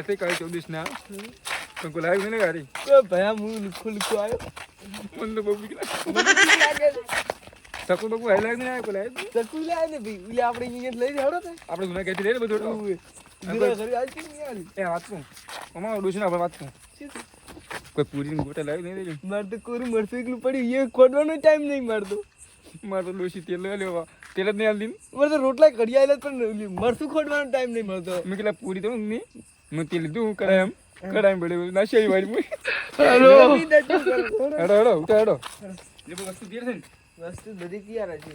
ऐसे कल 24 ना तुमको लाइव नहीं लगा रही तो भैया मुंह लिखो लिखो आयो मन तो बबी के લાગે सकू बकू हाई लाइव नहीं आया को लाइव સકુ લે ને ભઈ ઉલે આપણે અહીંયા લઈ જાવડો તે આપણે ગુના કહેતી લે બધું દીરા ઘરે આજ કે નહીં આલી એ વાત કો અમાર ડોશી ના વાત કો કોઈ પૂરી ની ગોટા લાવી નહીં દેજો માર તો કોરું મરતું એકલું પડ્યું એ ખોડવાનો ટાઈમ નહીં મારતો માર તો ડોશી તેલ લેવા તેલ જ નહીં આલી માર તો રોટલા કઢી આયલા પણ મરતું ખોડવાનો ટાઈમ નહીં મળતો મેં કેલા પૂરી તો નહીં મેં તેલ લીધું કડાય બળે ના શેઈ વાળી મુઈ હેલો હેડો ઉઠો એ વસ્તુ દેર છે ને વસ્તુ બધી તૈયાર છે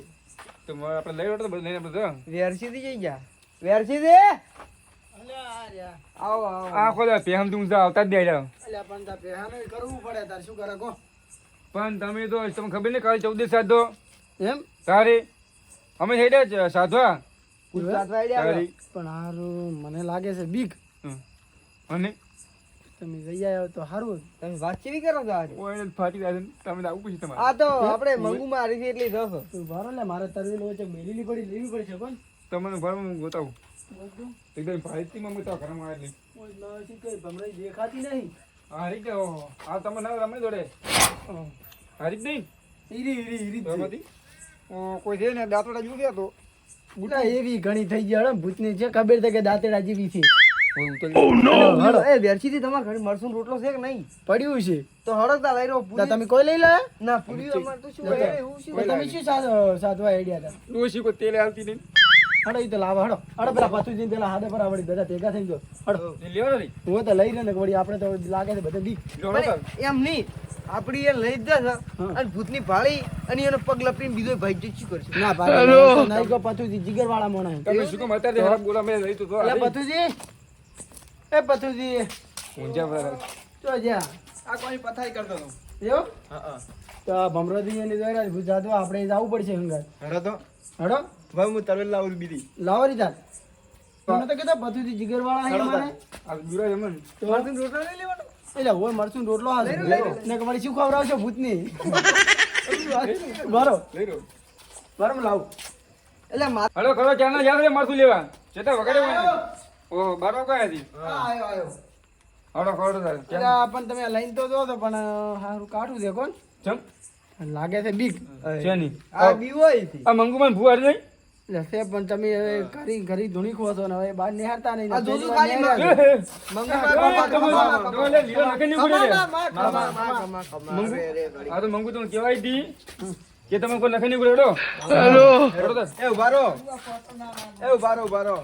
તો આપણે લઈ તો લઈને બધા વેરસી થી જઈ જા વેરસી દે અલ્યા આર્યા આવો આ ખોલા પેહમ તું આવતા જ દે અલ્યા પણ તા પેહાનો કરવું પડે તાર શું કરે કો પણ તમે તો તમને ખબર ને કાલે 14 સાધો એમ તારે અમે હેડ્યા સાધવા સાતવા આઈડિયા પણ હારું મને લાગે છે બીક અને તમે જઈ આવ્યો તો હારું તમે વાત કેવી કરો છો આજે ઓય ફાટી જાય તમે તો આવું પૂછી તમારે આ તો આપણે મંગુ મારી છે એટલે જશો તું ભારો લે મારે તરવેલ વચ્ચે મેલીલી પડી લેવી પડશે કોણ તમને ઘરમાં હું ગોતાવું એકદમ ફાઈતી માં તો ઘરમાં આવેલી ઓય નસી કઈ ભમરાઈ દેખાતી નહીં હારી ગયો આ તમે ના રમે જોડે હારી જ નહીં ઈરી રમતી કોઈ છે ને દાંતડા જોયા તો બુટા એવી ઘણી થઈ ગઈ હડો ભૂતની છે ખબર છે કે દાંતેડા જેવી છે હડો એ બેરસીથી તમાર ઘરે મરસું રોટલો છે કે નહીં પડ્યું છે તો હડો તા લઈ રહ્યો તમે કોઈ લઈ લે ના પૂરી અમાર તો શું કરે એવું છે તમે શું સાધવા આઈડિયા હતા ડોશી કોઈ તેલ આલતી નહીં હડો ઈ તો લાવ હડો પેલા પાછું પેલા હાથે પર આવડી બધા ભેગા થઈ ગયો હડો લેવા નહીં હું તો લઈ ને વળી આપણે તો લાગે છે બધા બીક એમ નહીં આપડી એ લઈ જ જશે અને ભૂતની ભાળી અને એનો પગ લપટીને બીજો ભાઈ જ શું કરશે ના ભાઈ નહીં કો પથુજી જીગર વાળા મોણા તમે શું કામ અત્યારે હરાબ બોલા મેં લઈ તો એટલે પથુજી એ પથુજી ઊંઝા પર તો જા આ કોઈ પથાઈ કરતો તો એવો હા તો ભમરોદી એની દ્વારા ગુજરાત આપણે જવું પડશે હંગાર હડો તો હડો ભાઈ હું તરવેલ લાવું બીજી લાવો રીતા તમે તો કહેતા પથુજી જીગર વાળા હે મારે આ દુરા જમન તો મરચું રોટલો લઈ લેવાનો એટલે હોય મરચું રોટલો હાલ ને તમારી શું ખવડાવશો ભૂતની બરો લઈ લો બરાબર લાવું એટલે હલો કરો ચાના યાદ રે મારતું લેવા ચેતા વગાડે ઓ બારો કયા હતી આયો હડો ખોડો તાર એટલે પણ તમે લઈને તો જો તો પણ હારું કાઢું દે કોણ ચમ લાગે છે બીક છે ની આ બીક હોય છે આ મંગુમાન ભુવાડ નહીં લસે પણ તમે હવે ઘરી ધૂણી ખો છો ને હવે બહાર નિહારતા નહીં આ જોજો ખાલી આ તો મંગુ તમને કેવાય હતી કે તમે કોઈ લખે નહીં ગોળો હેલો એ ઉભારો એ ઉભારો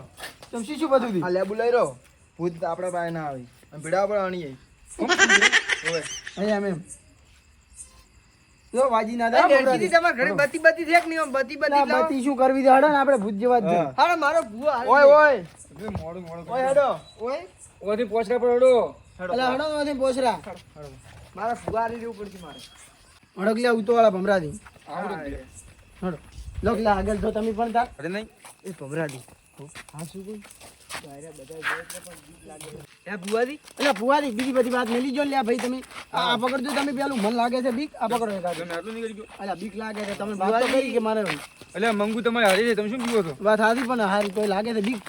તમે શું બધું દી આ લેબુ લઈ રહ્યો ભૂત આપણા પાસે ના આવી અને ભીડા પર આણી ઓય અહીંયા એમ જો વાજી ના દે બેઠી તમાર ઘરે બતી છે કે નહીં બતી શું કરવી દે હડો ને આપણે ભૂત જેવા જ હાડો મારો ભૂવા ઓય મોડું ઓય હેડો ઓય ઓથી પોચરા પર હડો અલા હડો ઓથી પોછરા મારા ફુગારી જેવું પડશે મારે હડો કે ઉતો વાળા ભમરાદી આવડે હડો લોક લા આગળ જો તમે પણ તાર અરે નહીં એ ભમરાદી હા શું કોઈ ડાયરા બધા જોઈ પણ બીક લાગે એ ભુવાદી એટલે ભુવાદી બીજી બધી વાત મેલી જો લ્યા ભાઈ તમે આ પકડજો તમે પેલું મન લાગે છે બીક આ પકડો એક તમે આટલું નહીં કરી ગયો અલા બીક લાગે છે તમે વાત તો કરી કે મારે એટલે મંગુ તમારે હારી છે તમે શું પીવો છો વાત હારી પણ હારી કોઈ લાગે છે બીક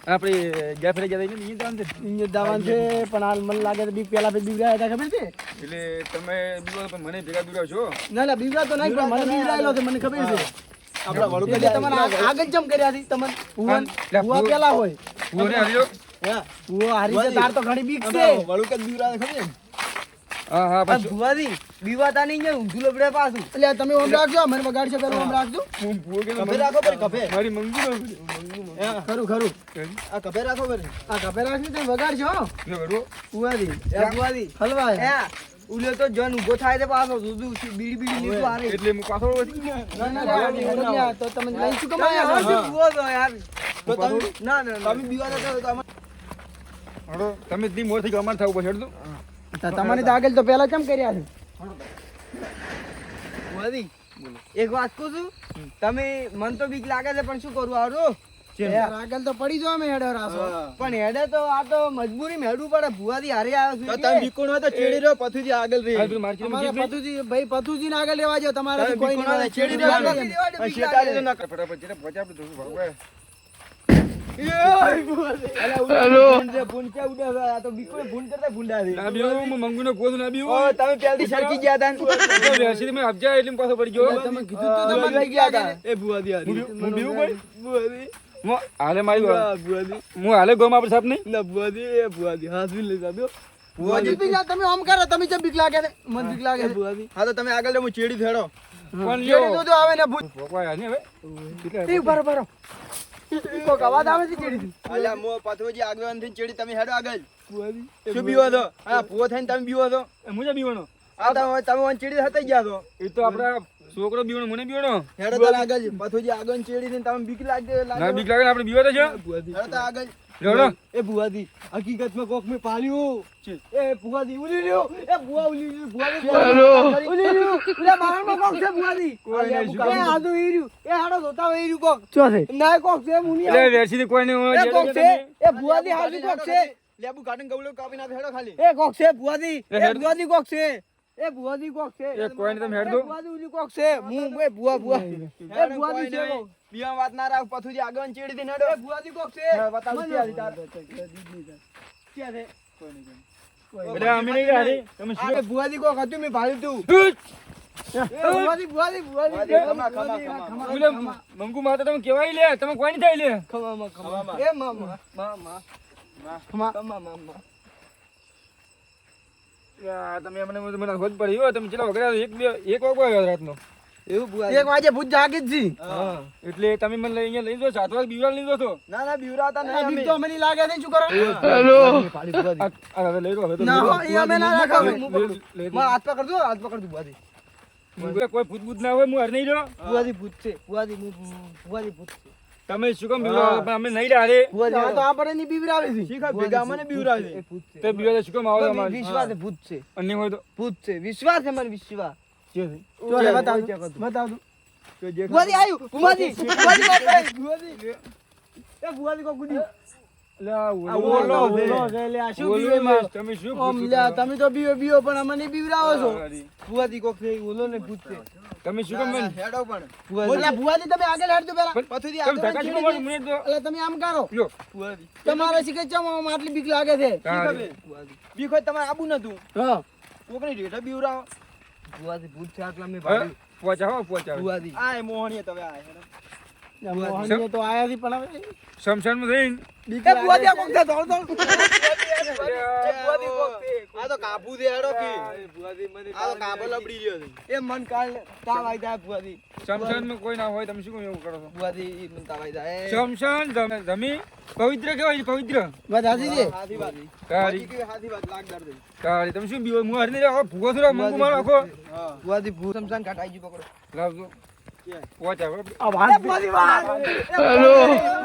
આપણે ગયા ફેરે ગયા હતા દાન છે ઇન્જર દાવાન છે પણ હાલ મને લાગે છે બીક પેલા બીક રહ્યા હતા ખબર છે એટલે તમે બીવો પણ મને ભેગા બીવડાવ છો ના ના બીવડા તો નહીં પણ મને બીવડાયેલો છે મને ખબર છે આપડા વળું એટલે તમને આગળ જમ કર્યા હતી તમને ભુવા પેલા હોય ભૂને હારી હા ભુવા હારી છે તાર તો ઘણી બીક છે વળું કે બીવરા ખબર હા હા બસ ભુવાદી બીવાતા નહીં ને ઊંધું લબડે પાછું એટલે તમે ઓમ રાખજો મને બગાડશો પેલો ઓમ રાખજો હું ભૂવો કે કભે રાખો પર કભે મારી મંગુ ખરું ખરું આ કભે રાખો પર આ કપે રાખજો તમે બગાડશો ન કરો ભુવાદી એ ભુવાદી હલવા એ ઉલે તો જન ઉભો થાય છે પાછો દૂધું બીડી લીધું આરે એટલે હું પાછો ના તો તમે લઈ શું કમાયા ભુવો તો યાર તો તમે ના તમે બીવારા કરો તો હડો તમે દી મોર થઈ ગયો અમાર થાવ પછી હડો તમારે તો આગળ તો પેલા કેમ કર્યા છે ભુવાદી એક વાત કહું છું તમે મન તો બીક લાગે છે પણ શું કરું આરો આગળ તો પડી જો અમે હેડે રાસો પણ હેડે તો આ તો મજબૂરી મેડવું પડે ભુવાદી હારે આવ્યો તો છું તમે બીકોણ હોય તો ચેડી રહ્યો પથુજી આગળ રહી તમારે પથુજી ભાઈ પથુજી ને આગળ લેવા જો તમારે કોઈ બીકોણ હોય નહીં તો ચેડી રહ્યો શેતાડી તો ના ફટાફટ જેને પહોંચે આપણે જોશું ભાગવા ભૂંડ કે ઉડે છે આ તો બીકો ભૂંડ કરતા ભૂંડા છે ના બીઓ હું મંગુનો ગોદ ના બીઓ ઓ તમે પહેલથી સરકી ગયા તા તો વેસી તમે અબજા એટલે પાછો પડી ગયો તમે કીધું તો તમે લઈ ગયા તા એ ભુવાદી હું બીવું કોઈ ભુવાદી હું હાલે મારી ભુવાદી હું હાલે ગોમ આપણે સાહેબ નહીં ના ભુવાદી એ ભુવાદી હાથ બી લઈ જાદો ભુવાદી તમે આમ કરો તમે જેમ બીક લાગે છે મન બીક લાગે છે ભુવાદી હા તો તમે આગળ લે હું ચેડી થેડો પણ ચેડી તો આવે ને ભૂત પોકવાય નહીં હવે એ બરો કોક અવાજ આવે છે ચેડી અલ્યા મો પથોજી આગળ થી ચેડી તમે હેડો આગળ ભુવાદી શું બીવો છો હા પૂરો થઈને તમે બીવો છો મુજે બીવાનો આ તમે વન ચેડી હતા ગયા છો એ તો આપડા છોકરો બીવાનો મને બીવાનો હેડો તાર આગળ પથોજી આગળ ચેડી થઈને તમે બીક લાગે ના બીક લાગે ને આપણે બીવા તો છે ભુવાદી હેડો તાર આગળ રેડો એ ભુવાદી હકીકતમાં કોક મે પાલ્યું એ ભુવાદી ઉલી લ્યો એ ભુવા ઉલી લ્યો ભુવાદી ઉલી લ્યો લે મારામાં કોક છે ભુવાદી કોઈ નહીં શું એ આદુ ઈર્યું એ હાડો જોતા હોય ઈર્યું કોક ચો છે ના કોક છે મુની એટલે વેસી કોઈ નહીં એ કોક છે એ ભુવાદી હાજુ કોક છે લેબુ ગાર્ડન ગવલો કાપી ના હેડો ખાલી એ કોક છે ભુવાદી એ ભુવાદી કોક છે એ ભુવાદી કોક છે એ કોઈ નહીં તમે હેડ દો ભુવાદી ઉલી કોક છે હું એ ભુવા એ ભુવાદી છે કોક બીવા વાત ના રાખ પથોજી આગળ ચેડી થઈને હેડો એ ભુવાદી કોક છે બતાવું ક્યાં તાર ક્યાં છે એટલે અમે નહીં ગયા રે તમે શું એ ભુવાદી કોક હતું મે ભાળ્યું તું ભુવાદી બોલે મંગુ માતા તમે કેવાય લે તમે કોઈ નહીં થાય લે એ મામા યાર તમે મને ખોજ પડી હો તમે ચલા વગર એક વાગો આવ્યો રાતનો એવું ભુવાદી 1 વાગે ભૂત જાગી જ જી એટલે તમે મને લઈ અહીંયા લઈ જો 7 વાગે બીવાળ લઈ જો તો ના ના બીવરાતા નહીં બીક અમે તો મને લાગે છે શું કરો હવે લઈ લો હવે તો ના એ અમે ના રાખો લઈ માં હાથ પકડ દો ભુવાદી કોઈ ભૂત ભૂત ના હોય હું હર નહીં રહ્યો ભુવાદી ભૂત છે ભુવાદી ભૂત છે તમે શું કામ બીવડાવો પણ અમે નહીં રહ્યા રે ભુવાદી આ તો આપણે ની બીવરાવે છે શીખા ભેગા મને બીવરાવે એ ભૂત છે તે બીવડા શું કામ આવો અમારે વિશ્વાસ છે ભૂત છે અન્ય હોય તો ભૂત છે વિશ્વાસ છે મને વિશ્વાસ બતાવ તો જે ભુવાદી આયુ ભુવાદી એ ભુવાદી કો ગુડી લે આ ઓલો છે લે આ શું બીવે માં તમે શું ઓમ લે તમે તો બીઓ પણ અમને બીવરાવો છો ભુવાદી કો છે ઓલો ને ભૂત છે તમે શું કામ મને હેડો પણ ભુવાદી ભુવાદી તમે આગળ હેડજો પેલા પથોજી તમે ધક્કા શું મારો મને તો એટલે તમે આમ કરો લો ભુવાજી તમારે શીખે છે આટલી બીક લાગે છે બીક હોય તમારે આબુ નતું હા કોકની રેઠા બીવરાવો ભુવાદી ભૂત છે આટલા મે પહોંચાવો ભુવાદી આ મોહણીએ તમે આ હેડો મોહનને તો આયા થી પણ હવે શમશાનમાં જઈને એ ભુવાદી આ કોક છે દોડ આ તો કાબુ દે હેડો કે ભુવાદી મને આ તો કાબો લબડી રહ્યો છે એ મન કાલ તાવ આવી જાય ભુવાદી શમશાનમાં કોઈ ના હોય તમે શું કામ એવું કરો છો ભુવાદી મન તાવ આવી જાય શમશાન જમી પવિત્ર કેવાય પવિત્ર વાત હાજી છે હાથી વાત કાળી કે હાથી વાત લાગદાર દે કાળી તમે શું બીવો હું હર નહીં રાખો ભૂગો થોડો મંગુ મારો આખો હા ભુવાદી ભૂત સમસાન કાટાઈ ગયું પકડો લાવજો પહોંચાવો આ વાત ભુવાદી વાત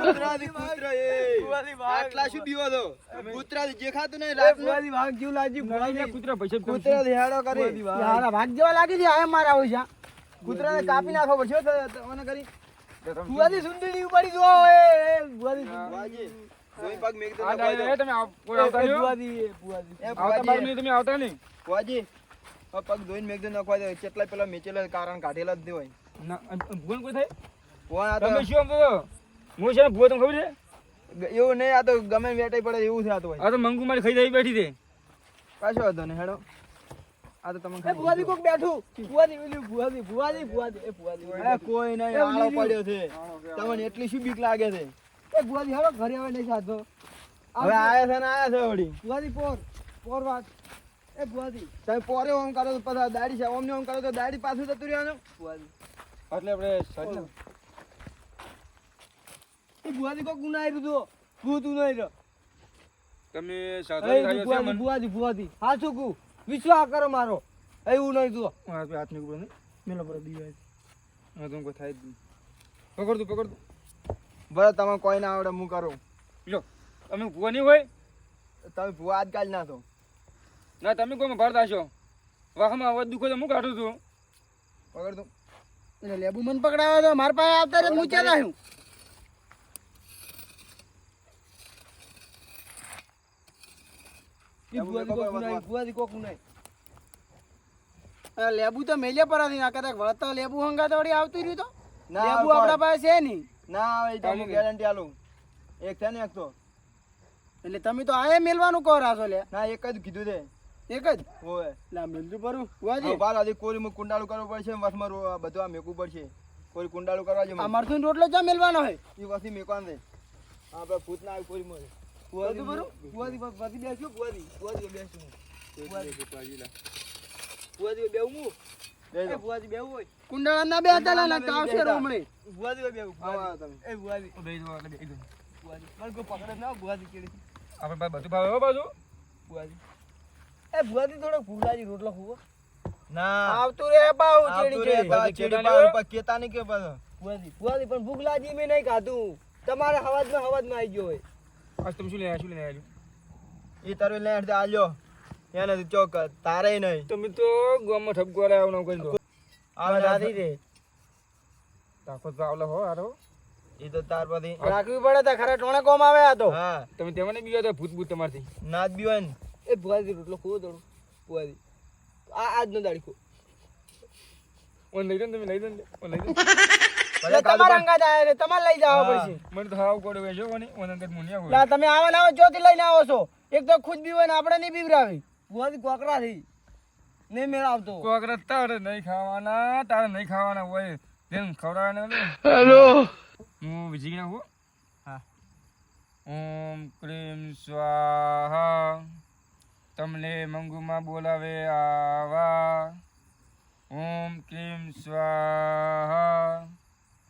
કૂતરાથી કૂતરા એ આટલા શું બીવો તો કૂતરાથી જે ખાતું નહીં રાત ભુવાદી ભાગ જેવું લાગ્યું ભુવાદી કૂતરા પૈસા કૂતરાથી હેડો કરે યાર ભાગ જેવા લાગે છે આ મારા હોય છે કૂતરાને કાપી નાખો પડશે મને કરી ભુવાદી સુંદરી ઉપાડી જો એ ભુવાદી વાજી કોઈ પગ મેક દે આ તમે કોઈ આવતા નહીં હો? ભુવાદી આવતા બાર નહીં તમે આવતા નહીં વાજી પગ ધોઈને મેક દે નખવા દે કેટલા પેલા મેચેલા કારણ કાઢેલા જ દે હોય ના ભૂગોળ કોઈ થાય કોણ આ તો તમે શું આમ તો હું છે ને ભૂગો તમને ખબર છે એવું નહીં આ તો ગમે વેટાઈ પડે એવું થતું હોય આ તો મંગુ મારી ખાઈ જાય બેઠી છે પાછો હતો ને હેડો આ તો તમે એ ભુવાદી કોક બેઠું ભુવાદી ઓલી ભુવાદી એ ભુવાદી કોઈ નહીં આળો પડ્યો છે તમને એટલી શું બીક લાગે છે એ ભુવાદી હવે ઘરે આવે નહીં સાધો હવે આયા છે વળી ભુવાદી પોર વાત એ ભુવાદી તમે પોરે ઓમ કરો તો પછી દાડી છે ઓમ ને ઓમ કરો તો દાડી પાછું જતું રહેવાનું ભુવાદી એટલે આપણે સાચું એ ભુવાદી કોક ઉનાઈ રહ્યો ભૂત ઉનાઈ રહ્યો તમે એ સાચું ભુવાદી ભુવાદી હા શું કહું વિશ્વાસ કરો મારો એવું નહીં તું હાથ ની ઉપર મેલો પર બીવાય હા તો કોઈ થાય જ નહીં પકડ તું બરાબર તમે કોઈ ના આવડે હું કરું લો તમે ભૂવા નહીં હોય તમે ભૂવા આજકાલ ના થો ના તમે કોઈ ભારત આશો વાહમાં અવાજ દુખો તો હું કાઢું છું પકડ તું એટલે લેબુ મન પકડાવા તો માર પાસે આવતા રે હું ચાલા હું ભુવાદી કોક નહીં લેબુ તો મેલે પર હતી ના કદાચ વળતા લેબુ હંગા તો વળી આવતું રહ્યું તો ના લેબુ આપણા પાસે છે નહીં ના આવે તો હું ગેરંટી આલું એક છે ને એક તો એટલે તમે તો આયે મેલવાનું કહો રાસો લે ના એક જ કીધું છે એક જ ઓય એટલે આ મેલતું પરું બુઆજી બાર આજે કોરી કુંડાળું કરવું પડશે વસમાં બધું આ મેકવું પડશે કોઈ કુંડાળું કરવા છે આ મરથું રોટલો ચા મેલવાનો હોય એ વસ્તી મેકવાનું છે આપણે ભૂત ના આવી કોરી મળે બધું બરું બુઆજી બધી બેસ્યું બુઆજી બેસ્યું બુઆજી બેવું બેસો બુઆજી બેવું હોય કુંડાળા ના બે હતા ના આવશે રોમણે બુઆજી બેવું આવો તમે એ બુઆજી બે જો એટલે બે જો બુઆજી મને કોઈ પકડે ના બુઆજી કેડી આપણે બધું ભાવે હો બાજુ બુઆજી એ બુઆજી થોડો ભૂલાજી રોટલો ખુવો ના આવતું રે બાઉ આવતું ચેડી રે, ચેડી ચેડી પાડું, પણ કેતા નહીં કે પાછો. બુઆજી બુઆજી પણ ભૂખ લાગી મેં નહીં ખાધું તમારે હવાજમાં આવી ગયો હોય આજ તમે શું લઈ આવ્યા ઈ તારો લઈને હેઠે આલ્યો એને તો ચોક તારે નહીં તમે તો ગામમાં ઠપકો લાવ્યો ન કરી દો આવે દાદી રે તાકો તો આવલો હો આરો ઈ તો તાર પછી રાખવી પડે તો ખરા ટોણે કોમ આવે આ તો હા તમે તેમાં નહીં બીજો તો ભૂત ભૂત તમારથી નાચ બીવાય ને એ બુઆજી રોટલો ખુવો દોડો બુઆજી આ આજનો દાડી ખો ઓન લઈ દો ને તમે લઈ દો ને ઓન લઈ દો ભલે કાલુ તમારા પણ- અંગા જાય રે તમારે લઈ જવા હા. પડશે મને તો હાવ કોડે વેજો કોની ઓન અંગત મુનિયા હોય ના તમે આવા ના આવો જોથી લઈને આવો છો એક તો ખુદ બીવે ને આપણે નહીં બીવરાવી બુઆજી કોકરા થી નહીં મેળ આવતો કોકરા તારે નહીં ખાવાના હોય તેમ ખવડાવવાના હેલો હું વિજી નાખું હા ઓમ ક્રીમ સ્વાહા તમને મંગુમાં બોલાવે આવા ઓમ ક્રીમ સ્વાહા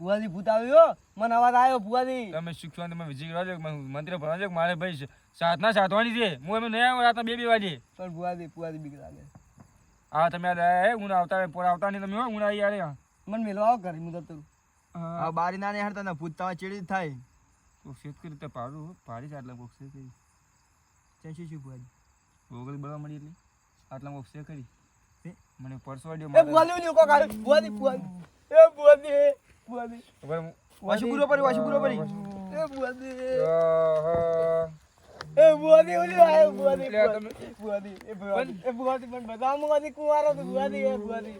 બુઆજી ભૂત આવ્યો મને અવાજ આવ્યો બુઆજી તમે શીખવા તમે વિજી કરવા મંત્ર ભણવા છો મારે ભાઈ સાધના સાધવાની છે હું એમ નહીં આવ્યો રાતના 2 વાગે પણ બુઆજી બીક લાગે હા તમે આ હું આવતા પોર આવતા નહીં તમે હું આવી યાર મને મેલવા આવો ઘરે હું તો આ બારી ના નહીં હડતા ને ભૂત તમારે ચેડી જ થાય શેત કરી તો પાડી છે આટલા બોક્સે કરી ચેસી શું બુઆજી ગોગલ બળવા મળી એટલે આટલા બોક્સે કરી મને પરસો એ વાડ્યો બુઆજી લ્યો કોક આવ્યો બુઆજી એ બુઆજી વાશુ પૂરો પડી વાશુ પૂરો પડી એ બુઆજી એ બુઆજી ઓલી આવ્યો બુઆજી એટલે આ તમે- બુઆજી એ બુઆજી પણ બધા મુઆજી કુવારો તો બુઆજી એ બુઆજી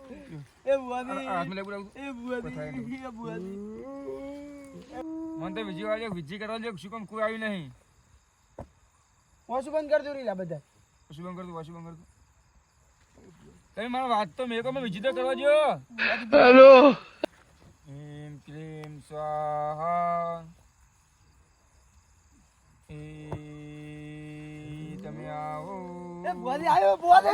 હાથમાં લેવું લાગુ એ બુઆજી મને તો વિજી વાળ્યો વિજી કરવા જો શું કામ કોઈ આવ્યું નહીં ઓછું બંધ કરજો રીલા બધા શું કામ કરતું શું કામ કરતું તમે મારા વાત તો મેં કહો વિજી તો કરવા જો હેલો એમ ક્રીમ સ્વાહા એ તમે આવો એ બુઆજી આવ્યો બુઆજી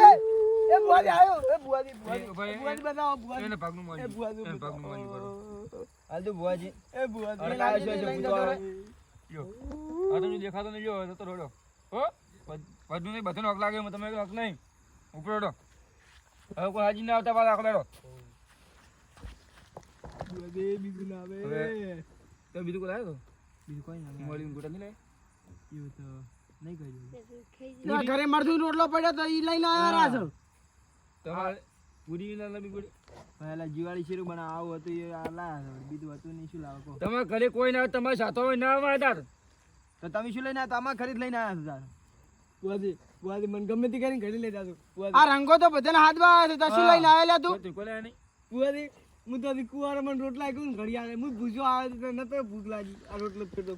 એ બુઆજી આવ્યો એ બુઆજી ભાઈ, બુઆજી બતાવો બુઆજી એને ભાગનું એ માન્યું બુઆજી એને ભાગનું માન્યું કરો હાલ તો બુઆજી એ બુઆજી અરે કાંઈ છે, છે, ભૂતો આવે. યો આ તમે દેખાતો નહીં જો તો રોડો હો બધું નહીં બધાનો હક લાગે તમે હક નહીં ઉપર રોડો હવે કોઈ હાજી ના આવતા પાછા આખો લેડો બુઆજી બીજું ના આવે હવે તો બીજું કોઈ લાવ્યો બીજું કોઈ ના મોડી ગોટા નહીં લે એવું તો નહીં કર્યું ના ઘરે મરથું રોટલો પડ્યો તો ઈ લઈને આવ્યા છો તમારે પૂરી ના લાવી પડી પહેલા જીવાળી શેરું બનાવ આવું હતું એ આ લાયા છે. બીજું હતું નહીં શું લાવો કહો તમારે ઘરે કોઈ ના આવે તમારે સાથે હોય ના આવે તાર તો તમે શું લઈને આવ્યા તમારે ખરીદ લઈને આવ્યા છો તાર બુઆજી બુઆજી મને ગમે તે કરીને ઘડી લઈ જાજો આ રંગો તો બધાના હાથમાં આવે છે તસી લઈને આવેલા તું કોઈ લાયા નહીં બુઆજી હું તો કુવારો મને રોટલા કહું ઘડી આવે હું ભૂજો આવે તો નતો ભૂખ લાગી આ રોટલો ફેરતો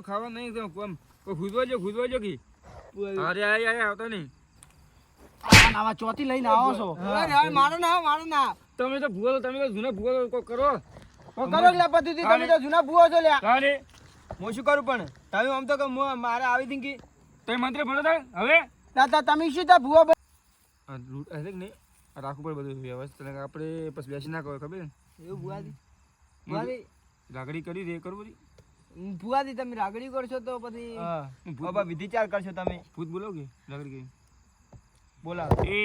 ખાવાનું નહીં તો કોમ કોઈ ખુદવા જો કી અરે આયા આવતા નહીં આવા ચોથી લઈને આવો છો અરે મારો ના તમે તો ભૂગો તમે તો જૂના ભૂગો કોઈ કરો કરો લે પદ્ધતિ તમે તો જૂના ભૂવો છો લ્યા તારે હું શું કરું પણ તમે આમ તો કે મારે આવી હતી કે તમે મંત્ર ભણો થાય હવે દાદા તમે શું તા ભૂવો આ લૂંટ હશે કે નહીં આ રાખવું પડે બધું વ્યવસ્થિત આપણે પછી બેસી ના કહો ખબર એવું ભુવાજી ભુવાજી લાકડી કરી દે કરવું બધી ભુવાજી તમે રાગડી કરશો તો પછી હા બાબા વિધિચાર કરશો તમે ભૂત બોલો કે લાકડી કરી બોલાવો એ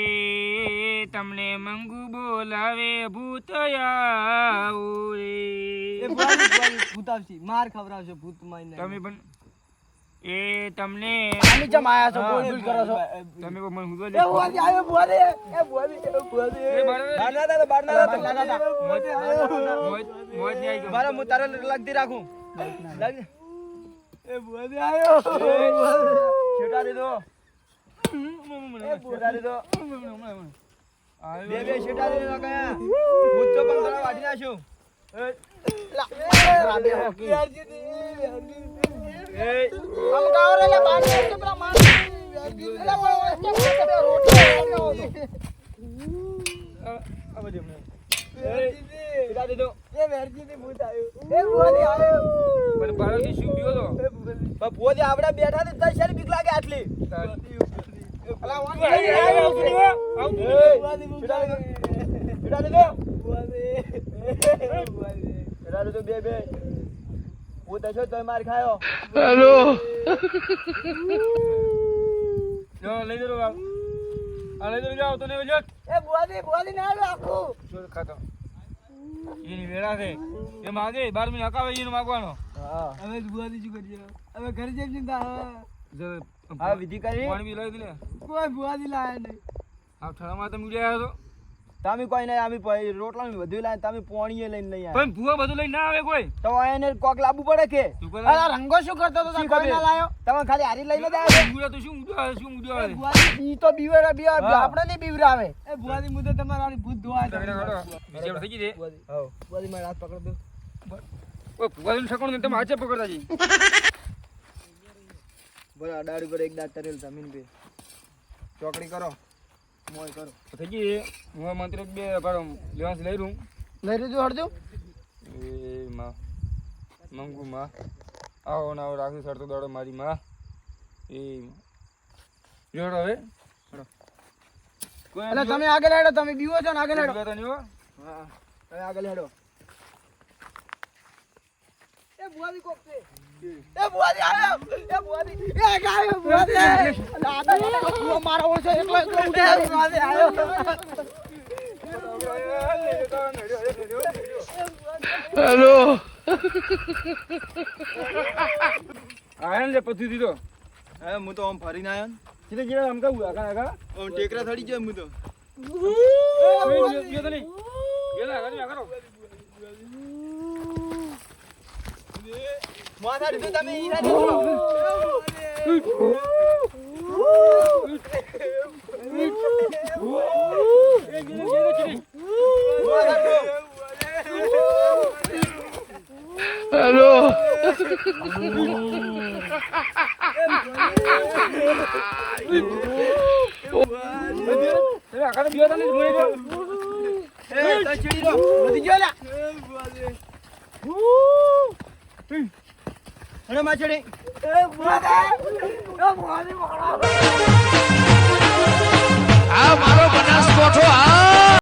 તમને મંગુ બોલાવે ભૂત આવો રે એ ભુવાજી ભૂત આવશે માર ખવડાવશો ભૂત માઈને તમે પણ એ તમને તમે જમ આયા છો બોલ બોલ કરો છો તમે પણ મને હુદવા એ ભુવાજી આવ્યો ભુવાજી એ ભુવાજી એ બાર બહાર ના દાદા બહાર ના દાદા મોજ નહીં આવી ગયો મારા હું તારે લગતી રાખું લાગ એ ભુવાજી આવ્યો છેટા દે દો છેટા દે દો બે છેટા દે દો કયા ભૂત તો પણ ઘણા વાટી નાખ્યું પણ બાળકની શું પીવો તો ભુવાજી આપણે બેઠા ને તઈ શેની બીક લાગે આટલી બે ભૂત હશો તોય માર ખાયો લઈ દો બાપ આ લઈ દો જાઓ તો નહીં જટ બુઆજી ના આવ્યો આખું શું ખાતો એની વેળા છે એ માગે 12 મિનિટ હકાવે એનો માગવાનો હવે બુઆજી શું કરજો હવે ઘરે જઈને ચિંતા હા વિધિ કરી પાણી બી લઈ દે કોઈ બુઆજી લાયા નહીં આ ઠળામાં તમે ઉડ્યા આવ્યો તો તમે કોઈ નહીં અમે રોટલા બધું લાવીને તમે પોણીએ લઈને લઈ આવ્યા પણ ભૂવા બધું લઈને ના આવે કોઈ તો એને કોક લાવવું પડે કે તું કરે અલા રંગો શું કરતો તો શી કોઈ ખબર? ના લાયો તમે ખાલી હારી લઈને જ આવ્યા ઉડ્યા તો શું ઉડ્યા શું ઉડ્યા આવે બુઆજી બી તો બીવરા બી હા. આપણે નહીં બીવરાવે એ બુઆજી મુદે તમારા ભૂત ધોવા તમે કાઢો બીજે થઈ ગઈ દે બુઆજી મારા હાથ પકડ દો ઓય ભૂવાનું ઠકોણ તમે હાથે પકડતા જી બોલો આ દાડ ઉપર એક દાડ તરેલ જમીન પે ચોકડી કરો મોય કરો થઈ ગઈ હું મંત્ર બે પાડો લેવાસ લઈ રૂમ લઈ રીજો હળજો એ માં મંગુ માં આવો ના આવો રાખી સરતો દોડો મારી માં એ જોડો હવે કોઈ એટલે તમે આગળ હેડો તમે બીવો છો ને આગળ હેડો તો નહીં હો હા તમે આગળ હેડો એ બુઆજી કોક છે એ બુઆજી આવ્યો એ બુઆજી એ ગાયો બુઆજી આ મારો ઓછો એકલો ઉઠે બુઆજી આવ્યો હેલો આયન લે પતી દીધો હે હું તો આમ ફરીને આવ્યો ને સીધે સીધે આમ કહું આગા આગા આમ ટેકરા થડી ગયો હું તો એ તો નહીં ગેલા આગળ કરો માથા દીધો તમે ઈરા દીધો હેલો આગળ બીજો તો નહીં એ તઈ ચડી રો વધી ગયો લા અરે માછડી એ બુઆજી પકડો આ મારો બનાસકોઠો આ